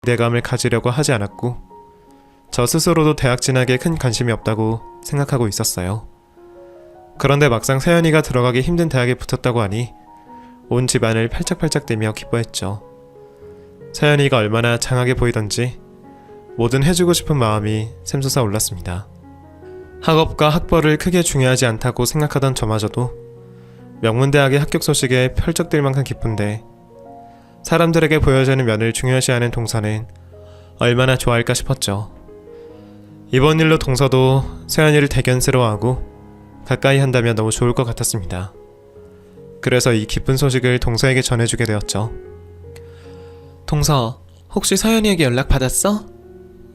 기대감을 가지려고 하지 않았고 저 스스로도 대학 진학에 큰 관심이 없다고 생각하고 있었어요. 그런데 막상 서연이가 들어가기 힘든 대학에 붙었다고 하니 온 집안을 팔짝팔짝대며 기뻐했죠. 서연이가 얼마나 장하게 보이던지 뭐든 해주고 싶은 마음이 샘솟아 올랐습니다. 학업과 학벌을 크게 중요하지 않다고 생각하던 저마저도 명문대학의 합격 소식에 펄쩍뛸 만큼 기쁜데 사람들에게 보여지는 면을 중요시하는 동서는 얼마나 좋아할까 싶었죠. 이번 일로 동서도 서연이를 대견스러워하고 가까이 한다면 너무 좋을 것 같았습니다. 그래서 이 기쁜 소식을 동서에게 전해주게 되었죠. 동서, 혹시 서연이에게 연락 받았어?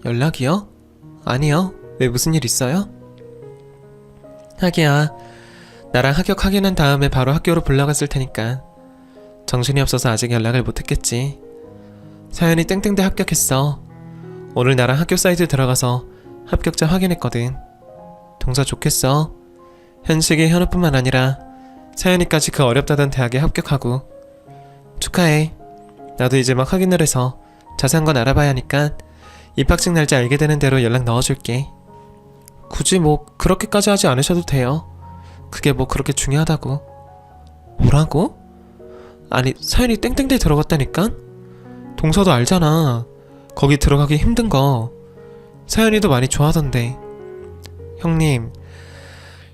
연락이요? 아니요. 왜 무슨 일 있어요? 하기야, 나랑 합격 확인한 다음에 바로 학교로 불러갔을 테니까 정신이 없어서 아직 연락을 못했겠지. 서연이 땡땡대 합격했어. 오늘 나랑 학교 사이트 들어가서 합격자 확인했거든. 동서 좋겠어. 현식이 현우뿐만 아니라 서연이까지 그 어렵다던 대학에 합격하고. 축하해. 나도 이제 막 확인을 해서 자세한 건 알아봐야 하니까 입학식 날짜 알게 되는 대로 연락 넣어줄게. 굳이 뭐 그렇게까지 하지 않으셔도 돼요. 그게 뭐 그렇게 중요하다고. 뭐라고? 아니, 서연이 땡땡대에 들어갔다니까? 동서도 알잖아. 거기 들어가기 힘든 거. 서연이도 많이 좋아하던데. 형님,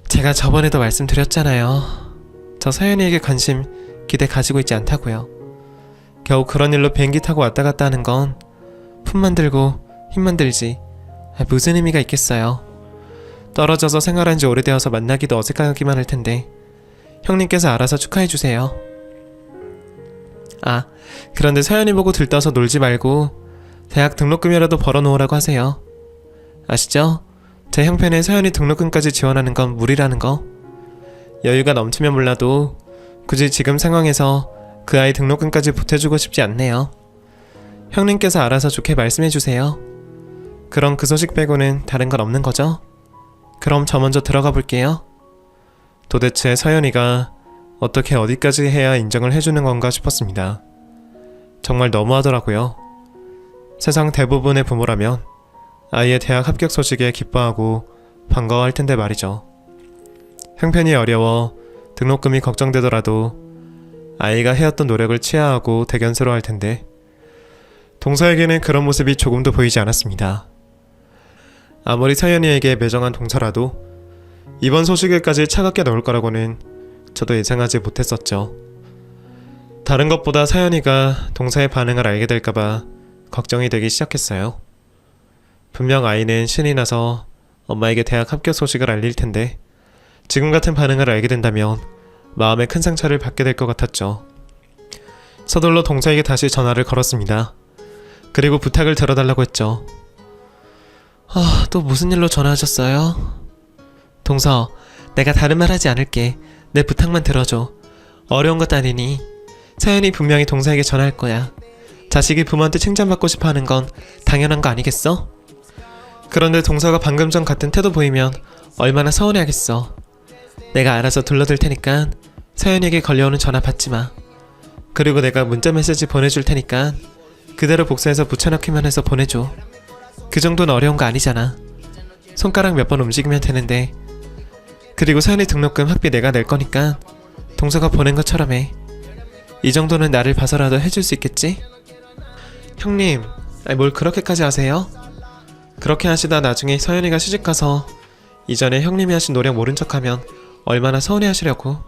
제가 저번에도 말씀드렸잖아요. 저 서연이에게 관심, 기대 가지고 있지 않다고요. 겨우 그런 일로 비행기 타고 왔다 갔다 하는 건 품만 들고 힘만 들지 무슨 의미가 있겠어요. 떨어져서 생활한 지 오래되어서 만나기도 어색하기만 할 텐데 형님께서 알아서 축하해주세요. 아, 그런데 서연이 보고 들떠서 놀지 말고 대학 등록금이라도 벌어놓으라고 하세요. 아시죠? 제 형편에 서연이 등록금까지 지원하는 건 무리라는 거. 여유가 넘치면 몰라도 굳이 지금 상황에서 그 아이 등록금까지 보태주고 싶지 않네요. 형님께서 알아서 좋게 말씀해주세요. 그럼 그 소식 빼고는 다른 건 없는 거죠? 그럼 저 먼저 들어가 볼게요. 도대체 서연이가 어떻게 어디까지 해야 인정을 해주는 건가 싶었습니다. 정말 너무하더라고요. 세상 대부분의 부모라면 아이의 대학 합격 소식에 기뻐하고 반가워할 텐데 말이죠. 형편이 어려워 등록금이 걱정되더라도 아이가 해왔던 노력을 치하하고 대견스러워할 텐데 동서에게는 그런 모습이 조금도 보이지 않았습니다. 아무리 서연이에게 매정한 동서라도 이번 소식에까지 차갑게 나올 거라고는 저도 예상하지 못했었죠. 다른 것보다 서연이가 동서의 반응을 알게 될까봐 걱정이 되기 시작했어요. 분명 아이는 신이 나서 엄마에게 대학 합격 소식을 알릴 텐데 지금 같은 반응을 알게 된다면 마음에 큰 상처를 받게 될 것 같았죠. 서둘러 동서에게 다시 전화를 걸었습니다. 그리고 부탁을 들어달라고 했죠. 또 무슨 일로 전화하셨어요? 동서, 내가 다른 말 하지 않을게. 내 부탁만 들어줘. 어려운 것 아니니. 서연이 분명히 동서에게 전화할 거야. 자식이 부모한테 칭찬받고 싶어 하는 건 당연한 거 아니겠어? 그런데 동서가 방금 전 같은 태도 보이면 얼마나 서운해하겠어. 내가 알아서 둘러들 테니까 서연이에게 걸려오는 전화 받지 마. 그리고 내가 문자 메시지 보내줄 테니까 그대로 복사해서 붙여넣기만 해서 보내줘. 그 정도는 어려운 거 아니잖아. 손가락 몇 번 움직이면 되는데. 그리고 서연이 등록금 학비 내가 낼 거니까 동서가 보낸 것처럼 해. 이 정도는 나를 봐서라도 해줄 수 있겠지? 형님, 뭘 그렇게까지 하세요? 그렇게 하시다 나중에 서연이가 시집가서 이전에 형님이 하신 노력 모른 척하면 얼마나 서운해하시려고.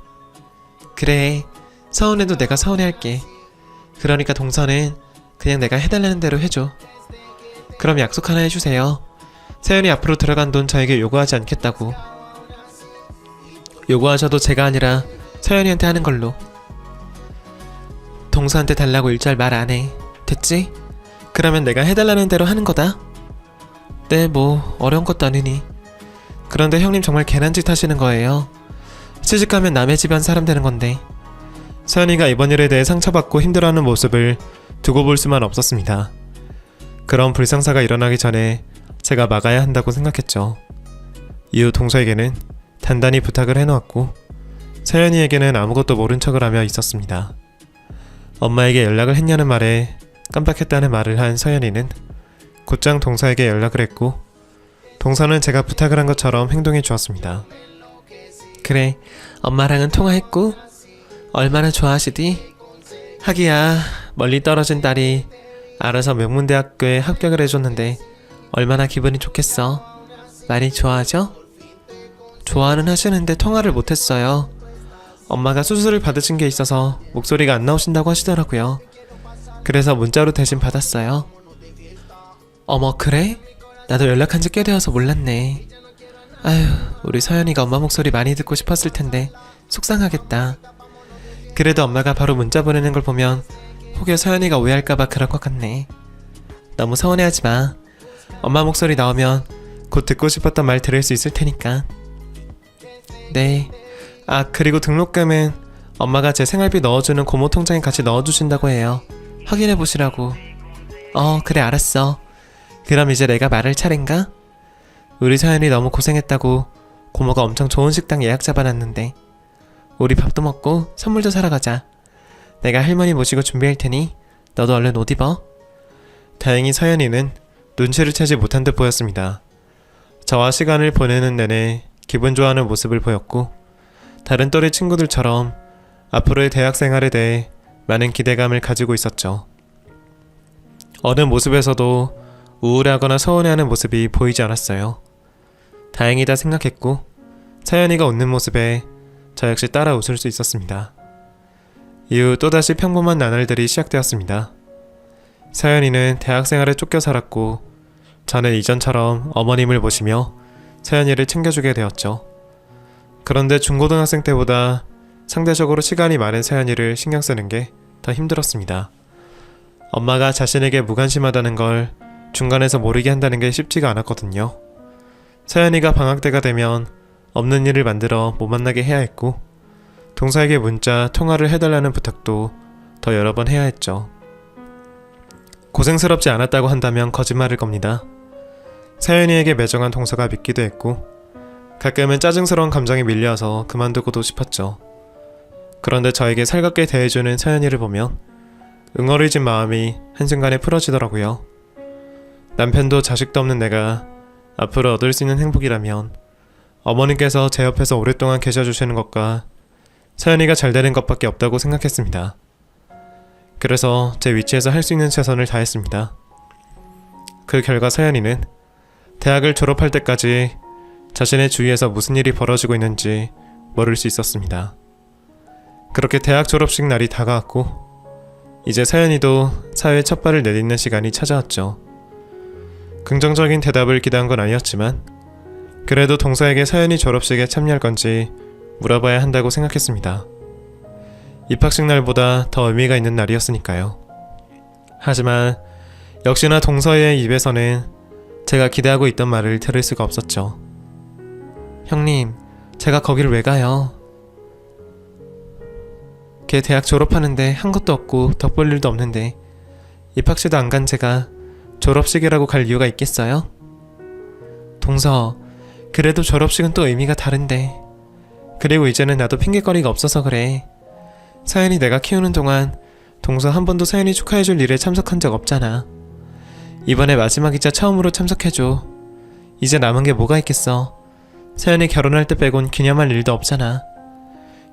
그래, 서운해도 내가 서운해할게. 그러니까 동서는 그냥 내가 해달라는 대로 해줘. 그럼 약속 하나 해주세요. 서연이 앞으로 들어간 돈 저에게 요구하지 않겠다고. 요구하셔도 제가 아니라 서연이한테 하는 걸로. 동서한테 달라고 일절 말 안 해. 됐지? 그러면 내가 해달라는 대로 하는 거다. 네, 뭐 어려운 것도 아니니. 그런데 형님 정말 괜한 짓 하시는 거예요. 시집가면 남의 집안 사람 되는 건데. 서연이가 이번 일에 대해 상처받고 힘들어하는 모습을 두고 볼 수만 없었습니다. 그런 불상사가 일어나기 전에 제가 막아야 한다고 생각했죠. 이후 동서에게는 단단히 부탁을 해놓았고 서연이에게는 아무것도 모른 척을 하며 있었습니다. 엄마에게 연락을 했냐는 말에 깜빡했다는 말을 한 서연이는 곧장 동서에게 연락을 했고 동서는 제가 부탁을 한 것처럼 행동해 주었습니다. 그래, 엄마랑은 통화했고 얼마나 좋아하시디? 하기야 멀리 떨어진 딸이 알아서 명문대학교에 합격을 해줬는데 얼마나 기분이 좋겠어. 많이 좋아하죠? 좋아는 하시는데 통화를 못했어요. 엄마가 수술을 받으신 게 있어서 목소리가 안 나오신다고 하시더라고요. 그래서 문자로 대신 받았어요. 어머, 그래? 나도 연락한 지 꽤 되어서 몰랐네. 아휴, 우리 서연이가 엄마 목소리 많이 듣고 싶었을 텐데 속상하겠다. 그래도 엄마가 바로 문자 보내는 걸 보면 혹여 서연이가 오해할까봐 그럴 것 같네. 너무 서운해하지 마. 엄마 목소리 나오면 곧 듣고 싶었던 말 들을 수 있을 테니까. 네. 아, 그리고 등록금은 엄마가 제 생활비 넣어주는 고모 통장에 같이 넣어주신다고 해요. 확인해 보시라고. 그래, 알았어. 그럼 이제 내가 말할 차례인가? 우리 서연이 너무 고생했다고 고모가 엄청 좋은 식당 예약 잡아놨는데 우리 밥도 먹고 선물도 사러 가자. 내가 할머니 모시고 준비할 테니 너도 얼른 옷 입어. 다행히 서연이는 눈치를 채지 못한 듯 보였습니다. 저와 시간을 보내는 내내 기분 좋아하는 모습을 보였고 다른 또래 친구들처럼 앞으로의 대학 생활에 대해 많은 기대감을 가지고 있었죠. 어느 모습에서도 우울해하거나 서운해하는 모습이 보이지 않았어요. 다행이다 생각했고 서연이가 웃는 모습에 저 역시 따라 웃을 수 있었습니다. 이후 또다시 평범한 나날들이 시작되었습니다. 서연이는 대학생활에 쫓겨 살았고 저는 이전처럼 어머님을 모시며 서연이를 챙겨주게 되었죠. 그런데 중고등학생 때보다 상대적으로 시간이 많은 서연이를 신경 쓰는 게 더 힘들었습니다. 엄마가 자신에게 무관심하다는 걸 중간에서 모르게 한다는 게 쉽지가 않았거든요. 서연이가 방학 때가 되면 없는 일을 만들어 못 만나게 해야 했고 동서에게 문자, 통화를 해달라는 부탁도 더 여러 번 해야 했죠. 고생스럽지 않았다고 한다면 거짓말일 겁니다. 서연이에게 매정한 동서가 믿기도 했고 가끔은 짜증스러운 감정에 밀려서 그만두고도 싶었죠. 그런데 저에게 살갑게 대해주는 서연이를 보면 응어리진 마음이 한순간에 풀어지더라고요. 남편도 자식도 없는 내가 앞으로 얻을 수 있는 행복이라면 어머님께서 제 옆에서 오랫동안 계셔주시는 것과 서연이가 잘 되는 것밖에 없다고 생각했습니다. 그래서 제 위치에서 할 수 있는 최선을 다했습니다. 그 결과 서연이는 대학을 졸업할 때까지 자신의 주위에서 무슨 일이 벌어지고 있는지 모를 수 있었습니다. 그렇게 대학 졸업식 날이 다가왔고 이제 서연이도 사회에 첫 발을 내딛는 시간이 찾아왔죠. 긍정적인 대답을 기대한 건 아니었지만 그래도 동서에게 서연이 졸업식에 참여할 건지 물어봐야 한다고 생각했습니다. 입학식 날보다 더 의미가 있는 날이었으니까요. 하지만 역시나 동서의 입에서는 제가 기대하고 있던 말을 들을 수가 없었죠. 형님, 제가 거기를 왜 가요? 걔 대학 졸업하는데 한 것도 없고 덕볼 일도 없는데 입학식도 안 간 제가 졸업식이라고 갈 이유가 있겠어요? 동서, 그래도 졸업식은 또 의미가 다른데. 그리고 이제는 나도 핑계거리가 없어서 그래. 서연이 내가 키우는 동안 동서 한 번도 서연이 축하해줄 일에 참석한 적 없잖아. 이번에 마지막이자 처음으로 참석해줘. 이제 남은 게 뭐가 있겠어. 서연이 결혼할 때 빼곤 기념할 일도 없잖아.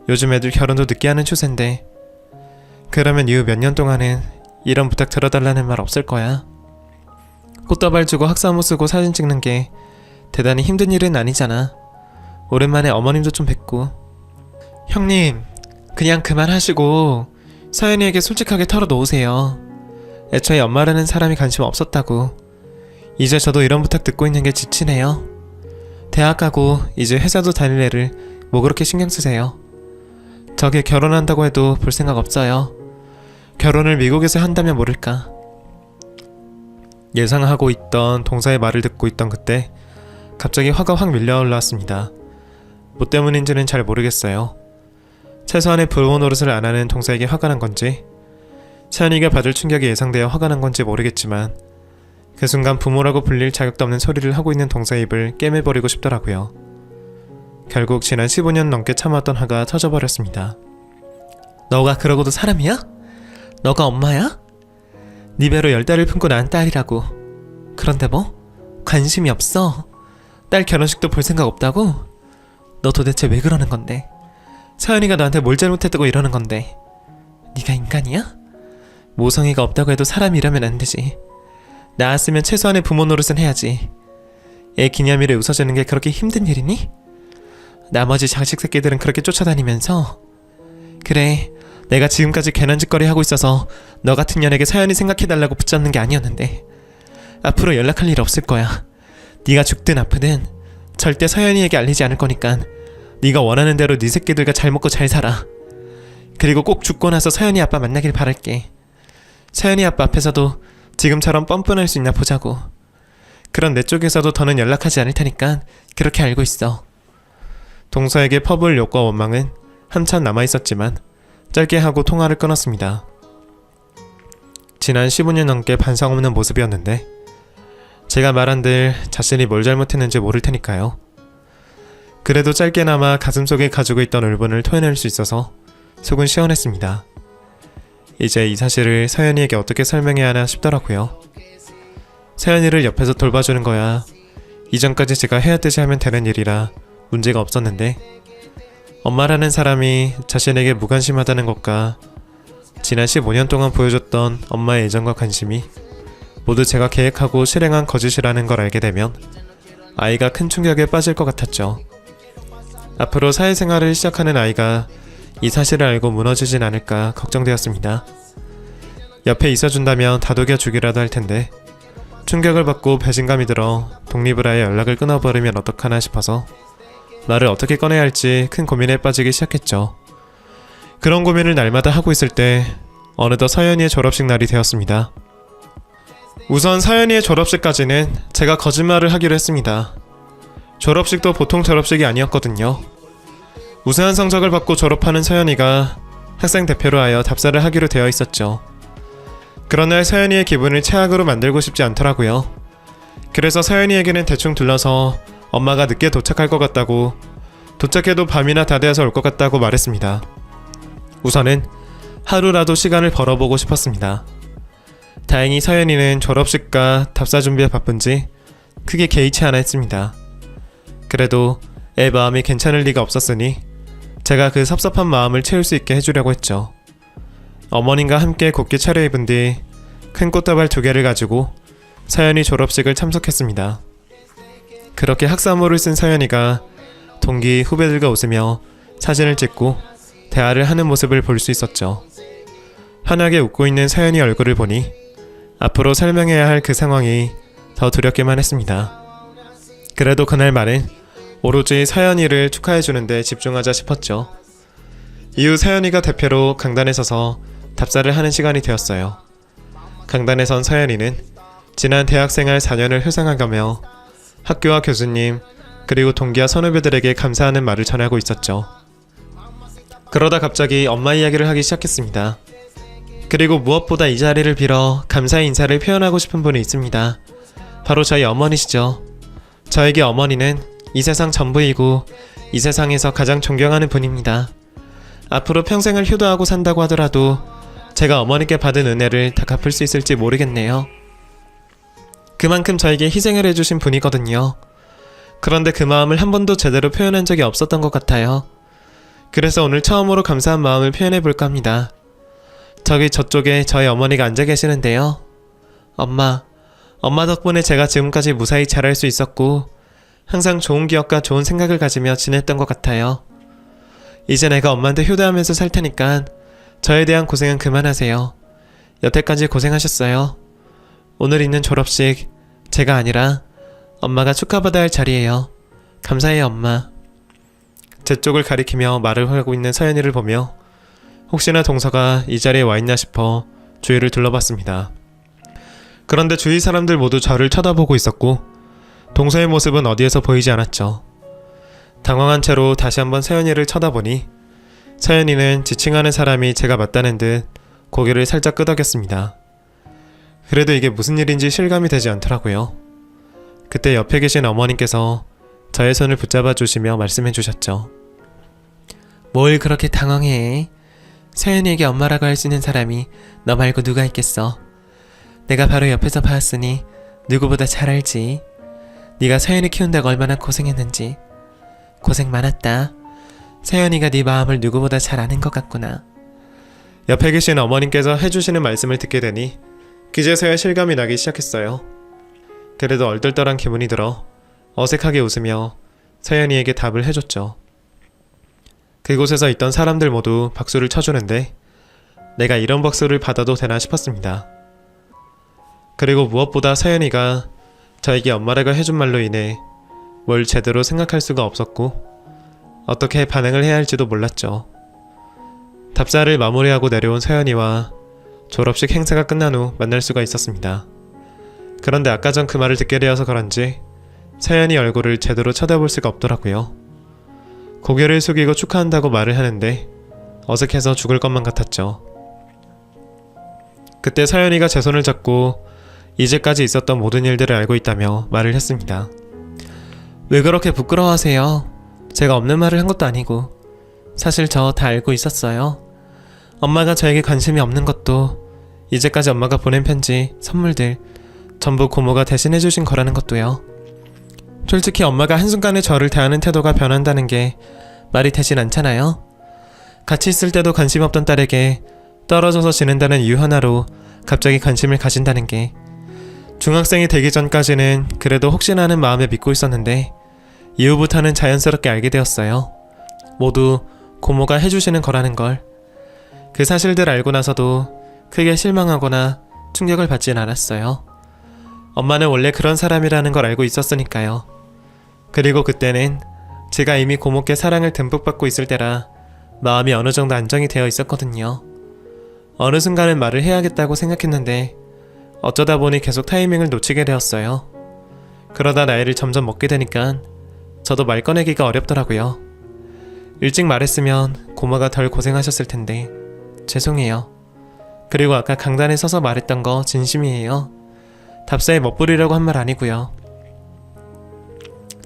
요즘 애들 결혼도 늦게 하는 추세인데 그러면 이후 몇 년 동안은 이런 부탁 들어달라는 말 없을 거야. 꽃다발 주고 학사모 쓰고 사진 찍는 게 대단히 힘든 일은 아니잖아. 오랜만에 어머님도 좀 뵙고. 형님, 그냥 그만하시고 서연이에게 솔직하게 털어놓으세요. 애초에 엄마라는 사람이 관심 없었다고. 이제 저도 이런 부탁 듣고 있는 게 지치네요. 대학 가고 이제 회사도 다닐 애를 뭐 그렇게 신경 쓰세요. 저게 결혼한다고 해도 볼 생각 없어요. 결혼을 미국에서 한다면 모를까. 예상하고 있던 동서의 말을 듣고 있던 그때 갑자기 화가 확 밀려올랐습니다. 뭐 때문인지는 잘 모르겠어요. 최소한의 부모 노릇을 안 하는 동서에게 화가 난 건지 서연이가 받을 충격이 예상되어 화가 난 건지 모르겠지만 그 순간 부모라고 불릴 자격도 없는 소리를 하고 있는 동서의 입을 꿰매버리고 싶더라고요. 결국 지난 15년 넘게 참았던 화가 터져버렸습니다. 너가 그러고도 사람이야? 너가 엄마야? 네 배로 10달을 품고 낳은 딸이라고. 그런데 뭐? 관심이 없어? 딸 결혼식도 볼 생각 없다고? 너 도대체 왜 그러는 건데? 서연이가 너한테 뭘 잘못했다고 이러는 건데? 네가 인간이야? 모성애가 없다고 해도 사람이라면 안 되지. 낳았으면 최소한의 부모 노릇은 해야지. 애 기념일에 웃어주는 게 그렇게 힘든 일이니? 나머지 자식 새끼들은 그렇게 쫓아다니면서 그래, 내가 지금까지 괜한 짓거리 하고 있어서 너 같은 년에게 서연이 생각해달라고 붙잡는 게 아니었는데 앞으로 연락할 일 없을 거야. 네가 죽든 아프든 절대 서연이에게 알리지 않을 거니까 네가 원하는 대로 네 새끼들과 잘 먹고 잘 살아. 그리고 꼭 죽고 나서 서연이 아빠 만나길 바랄게. 서연이 아빠 앞에서도 지금처럼 뻔뻔할 수 있나 보자고. 그런 내 쪽에서도 더는 연락하지 않을 테니까 그렇게 알고 있어. 동서에게 퍼부을 욕과 원망은 한참 남아있었지만 짧게 하고 통화를 끊었습니다. 지난 15년 넘게 반성 없는 모습이었는데 제가 말한들 자신이 뭘 잘못했는지 모를 테니까요. 그래도 짧게나마 가슴속에 가지고 있던 울분을 토해낼 수 있어서 속은 시원했습니다. 이제 이 사실을 서연이에게 어떻게 설명해야 하나 싶더라고요. 서연이를 옆에서 돌봐주는 거야 이전까지 제가 해야 되지 하면 되는 일이라 문제가 없었는데 엄마라는 사람이 자신에게 무관심하다는 것과 지난 15년 동안 보여줬던 엄마의 애정과 관심이 모두 제가 계획하고 실행한 거짓이라는 걸 알게 되면 아이가 큰 충격에 빠질 것 같았죠. 앞으로 사회생활을 시작하는 아이가 이 사실을 알고 무너지진 않을까 걱정되었습니다. 옆에 있어준다면 다독여 주기라도 할 텐데 충격을 받고 배신감이 들어 독립을 하여 연락을 끊어버리면 어떡하나 싶어서 말을 어떻게 꺼내야 할지 큰 고민에 빠지기 시작했죠. 그런 고민을 날마다 하고 있을 때 어느덧 서연이의 졸업식 날이 되었습니다. 우선 서연이의 졸업식까지는 제가 거짓말을 하기로 했습니다. 졸업식도 보통 졸업식이 아니었거든요. 우수한 성적을 받고 졸업하는 서연이가 학생 대표로 하여 답사를 하기로 되어 있었죠. 그런 날 서연이의 기분을 최악으로 만들고 싶지 않더라고요. 그래서 서연이에게는 대충 들러서 엄마가 늦게 도착할 것 같다고, 도착해도 밤이나 다 되어서 올 것 같다고 말했습니다. 우선은 하루라도 시간을 벌어보고 싶었습니다. 다행히 서연이는 졸업식과 답사 준비에 바쁜지 크게 개의치 않아 했습니다. 그래도 애 마음이 괜찮을 리가 없었으니 제가 그 섭섭한 마음을 채울 수 있게 해주려고 했죠. 어머님과 함께 곱게 차려입은 뒤 큰 꽃다발 2개를 가지고 서연이 졸업식을 참석했습니다. 그렇게 학사모를 쓴 서연이가 동기 후배들과 웃으며 사진을 찍고 대화를 하는 모습을 볼 수 있었죠. 환하게 웃고 있는 서연이 얼굴을 보니 앞으로 설명해야 할 그 상황이 더 두렵기만 했습니다. 그래도 그날 말은 오로지 서연이를 축하해주는 데 집중하자 싶었죠. 이후 서연이가 대표로 강단에 서서 답사를 하는 시간이 되었어요. 강단에 선 서연이는 지난 대학생활 4년을 회상하가며 학교와 교수님 그리고 동기와 선후배들에게 감사하는 말을 전하고 있었죠. 그러다 갑자기 엄마 이야기를 하기 시작했습니다. 그리고 무엇보다 이 자리를 빌어 감사의 인사를 표현하고 싶은 분이 있습니다. 바로 저희 어머니시죠. 저에게 어머니는 이 세상 전부이고 이 세상에서 가장 존경하는 분입니다. 앞으로 평생을 효도하고 산다고 하더라도 제가 어머니께 받은 은혜를 다 갚을 수 있을지 모르겠네요. 그만큼 저에게 희생을 해주신 분이거든요. 그런데 그 마음을 한 번도 제대로 표현한 적이 없었던 것 같아요. 그래서 오늘 처음으로 감사한 마음을 표현해볼까 합니다. 저쪽에 저희 어머니가 앉아 계시는데요. 엄마 덕분에 제가 지금까지 무사히 자랄 수 있었고 항상 좋은 기억과 좋은 생각을 가지며 지냈던 것 같아요. 이제 내가 엄마한테 효도하면서 살 테니까 저에 대한 고생은 그만하세요. 여태까지 고생하셨어요. 오늘 있는 졸업식 제가 아니라 엄마가 축하받아야 할 자리예요. 감사해요 엄마. 제 쪽을 가리키며 말을 하고 있는 서연이를 보며 혹시나 동서가 이 자리에 와 있나 싶어 주위를 둘러봤습니다. 그런데 주위 사람들 모두 저를 쳐다보고 있었고 동서의 모습은 어디에서 보이지 않았죠. 당황한 채로 다시 한번 서연이를 쳐다보니 서연이는 지칭하는 사람이 제가 맞다는 듯 고개를 살짝 끄덕였습니다. 그래도 이게 무슨 일인지 실감이 되지 않더라고요. 그때 옆에 계신 어머님께서 저의 손을 붙잡아 주시며 말씀해 주셨죠. 뭘 그렇게 당황해. 서연이에게 엄마라고 할 수 있는 사람이 너 말고 누가 있겠어. 내가 바로 옆에서 봐왔으니 누구보다 잘 알지. 네가 서연이 키운다고 얼마나 고생했는지. 고생 많았다. 서연이가 네 마음을 누구보다 잘 아는 것 같구나. 옆에 계신 어머님께서 해주시는 말씀을 듣게 되니 그제서야 실감이 나기 시작했어요. 그래도 얼떨떨한 기분이 들어 어색하게 웃으며 서연이에게 답을 해줬죠. 그곳에서 있던 사람들 모두 박수를 쳐주는데 내가 이런 박수를 받아도 되나 싶었습니다. 그리고 무엇보다 서연이가 저에게 엄마라고 해준 말로 인해 뭘 제대로 생각할 수가 없었고 어떻게 반응을 해야 할지도 몰랐죠. 답사를 마무리하고 내려온 서연이와 졸업식 행사가 끝난 후 만날 수가 있었습니다. 그런데 아까 전 그 말을 듣게 되어서 그런지 서연이 얼굴을 제대로 쳐다볼 수가 없더라고요. 고개를 숙이고 축하한다고 말을 하는데 어색해서 죽을 것만 같았죠. 그때 서연이가 제 손을 잡고 이제까지 있었던 모든 일들을 알고 있다며 말을 했습니다. 왜 그렇게 부끄러워하세요? 제가 없는 말을 한 것도 아니고 사실 저 다 알고 있었어요. 엄마가 저에게 관심이 없는 것도 이제까지 엄마가 보낸 편지, 선물들 전부 고모가 대신해주신 거라는 것도요. 솔직히 엄마가 한순간에 저를 대하는 태도가 변한다는 게 말이 되진 않잖아요. 같이 있을 때도 관심 없던 딸에게 떨어져서 지낸다는 이유 하나로 갑자기 관심을 가진다는 게 중학생이 되기 전까지는 그래도 혹시나 하는 마음에 믿고 있었는데 이후부터는 자연스럽게 알게 되었어요. 모두 고모가 해주시는 거라는 걸. 그 사실들 알고 나서도 크게 실망하거나 충격을 받진 않았어요. 엄마는 원래 그런 사람이라는 걸 알고 있었으니까요. 그리고 그때는 제가 이미 고모께 사랑을 듬뿍 받고 있을 때라 마음이 어느 정도 안정이 되어 있었거든요. 어느 순간은 말을 해야겠다고 생각했는데 어쩌다 보니 계속 타이밍을 놓치게 되었어요. 그러다 나이를 점점 먹게 되니까 저도 말 꺼내기가 어렵더라고요. 일찍 말했으면 고모가 덜 고생하셨을 텐데 죄송해요. 그리고 아까 강단에 서서 말했던 거 진심이에요. 답사에 멋부리려고 한 말 아니고요.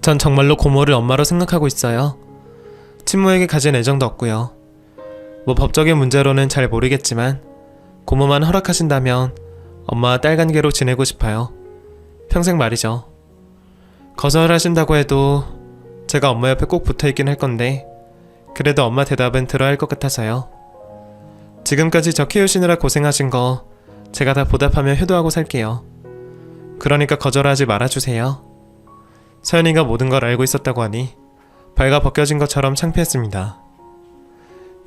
전 정말로 고모를 엄마로 생각하고 있어요. 친모에게 가진 애정도 없고요. 뭐 법적인 문제로는 잘 모르겠지만 고모만 허락하신다면 엄마와 딸 관계로 지내고 싶어요. 평생 말이죠. 거절하신다고 해도 제가 엄마 옆에 꼭 붙어있긴 할 건데 그래도 엄마 대답은 들어야 할 것 같아서요. 지금까지 저 키우시느라 고생하신 거 제가 다 보답하며 효도하고 살게요. 그러니까 거절하지 말아주세요. 서연이가 모든 걸 알고 있었다고 하니 발가 벗겨진 것처럼 창피했습니다.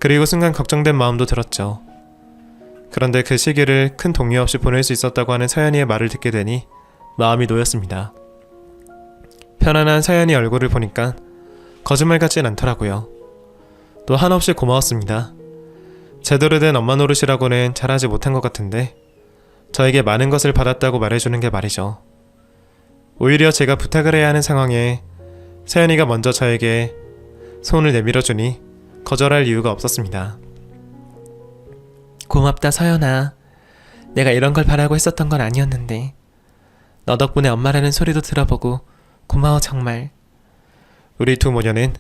그리고 순간 걱정된 마음도 들었죠. 그런데 그 시기를 큰 동요 없이 보낼 수 있었다고 하는 서연이의 말을 듣게 되니 마음이 놓였습니다. 편안한 서연이 얼굴을 보니까 거짓말 같진 않더라고요. 또 한없이 고마웠습니다. 제대로 된 엄마 노릇이라고는 잘하지 못한 것 같은데 저에게 많은 것을 받았다고 말해주는 게 말이죠. 오히려 제가 부탁을 해야 하는 상황에 서연이가 먼저 저에게 손을 내밀어주니 거절할 이유가 없었습니다. 고맙다 서연아. 내가 이런 걸 바라고 했었던 건 아니었는데 너 덕분에 엄마라는 소리도 들어보고 고마워 정말. 우리 두 모녀는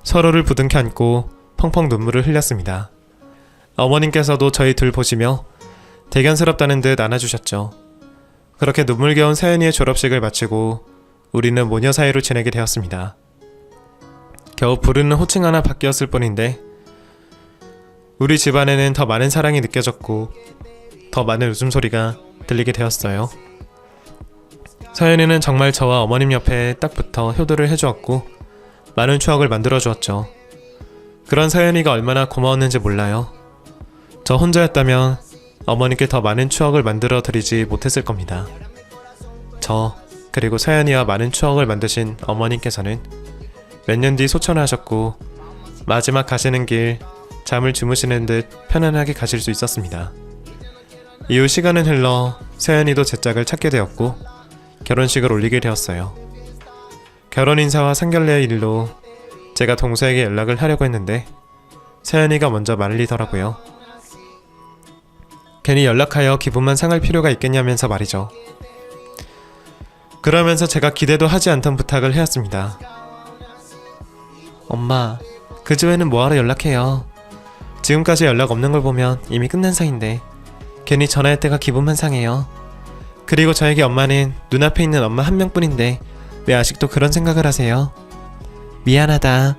서로를 부둥켜 안고 펑펑 눈물을 흘렸습니다. 어머님께서도 저희 둘 보시며 대견스럽다는 듯 안아주셨죠. 그렇게 눈물겨운 서연이의 졸업식을 마치고 우리는 모녀 사이로 지내게 되었습니다. 겨우 부르는 호칭 하나 바뀌었을 뿐인데 우리 집안에는 더 많은 사랑이 느껴졌고 더 많은 웃음소리가 들리게 되었어요. 서연이는 정말 저와 어머님 옆에 딱 붙어 효도를 해주었고 많은 추억을 만들어 주었죠. 그런 서연이가 얼마나 고마웠는지 몰라요. 저 혼자였다면 어머니께 더 많은 추억을 만들어 드리지 못했을 겁니다. 저 그리고 서연이와 많은 추억을 만드신 어머님께서는 몇 년 뒤 소천하셨고 마지막 가시는 길 잠을 주무시는 듯 편안하게 가실 수 있었습니다. 이후 시간은 흘러 서연이도 제 짝을 찾게 되었고 결혼식을 올리게 되었어요. 결혼 인사와 상견례의 일로 제가 동서에게 연락을 하려고 했는데 서연이가 먼저 말리더라고요. 괜히 연락하여 기분만 상할 필요가 있겠냐면서 말이죠. 그러면서 제가 기대도 하지 않던 부탁을 해왔습니다. 엄마, 그 주에는 뭐하러 연락해요? 지금까지 연락 없는 걸 보면 이미 끝난 사이인데 괜히 전화할 때가 기분만 상해요. 그리고 저에게 엄마는 눈앞에 있는 엄마 한 명뿐인데 왜 아직도 그런 생각을 하세요? 미안하다.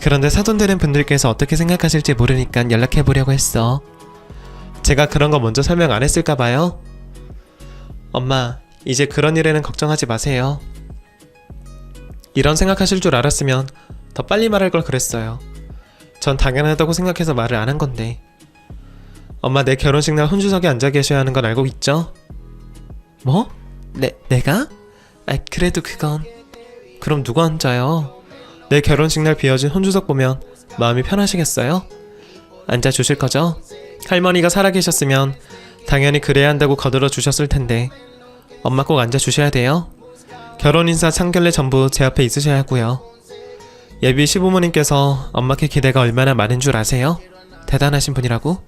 그런데 사돈되는 분들께서 어떻게 생각하실지 모르니까 연락해보려고 했어. 제가 그런 거 먼저 설명 안 했을까봐요? 엄마, 이제 그런 일에는 걱정하지 마세요. 이런 생각하실 줄 알았으면 더 빨리 말할 걸 그랬어요. 전 당연하다고 생각해서 말을 안 한 건데. 엄마, 내 결혼식 날 혼주석에 앉아 계셔야 하는 건 알고 있죠? 뭐? 내가? 그래도 그건... 그럼 누가 앉아요? 내 결혼식 날 비어진 혼주석 보면 마음이 편하시겠어요? 앉아주실 거죠? 할머니가 살아계셨으면 당연히 그래야 한다고 거들어 주셨을 텐데 엄마 꼭 앉아주셔야 돼요. 결혼 인사 상견례 전부 제 앞에 있으셔야 하고요. 예비 시부모님께서 엄마께 기대가 얼마나 많은 줄 아세요? 대단하신 분이라고?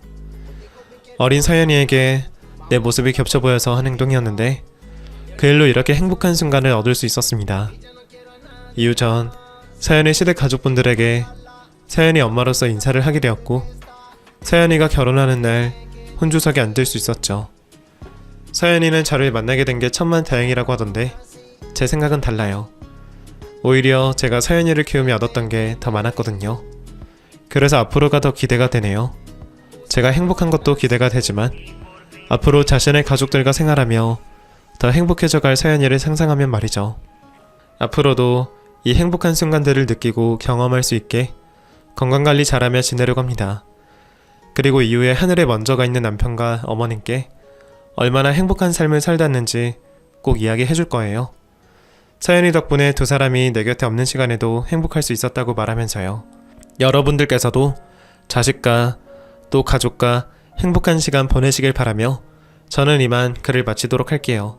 어린 서연이에게 내 모습이 겹쳐 보여서 한 행동이었는데 그 일로 이렇게 행복한 순간을 얻을 수 있었습니다. 이후 전 서연의 시댁 가족분들에게 서연이 엄마로서 인사를 하게 되었고 서연이가 결혼하는 날 혼주석에 앉을 수 있었죠. 서연이는 저를 만나게 된 게 천만 다행이라고 하던데 제 생각은 달라요. 오히려 제가 서연이를 키우며 얻었던 게 더 많았거든요. 그래서 앞으로가 더 기대가 되네요. 제가 행복한 것도 기대가 되지만 앞으로 자신의 가족들과 생활하며 더 행복해져갈 서연이를 상상하면 말이죠. 앞으로도 이 행복한 순간들을 느끼고 경험할 수 있게 건강관리 잘하며 지내려고 합니다. 그리고 이후에 하늘에 먼저 가 있는 남편과 어머님께 얼마나 행복한 삶을 살았는지 꼭 이야기해 줄 거예요. 서연이 덕분에 두 사람이 내 곁에 없는 시간에도 행복할 수 있었다고 말하면서요. 여러분들께서도 자식과 또 가족과 행복한 시간 보내시길 바라며 저는 이만 글을 마치도록 할게요.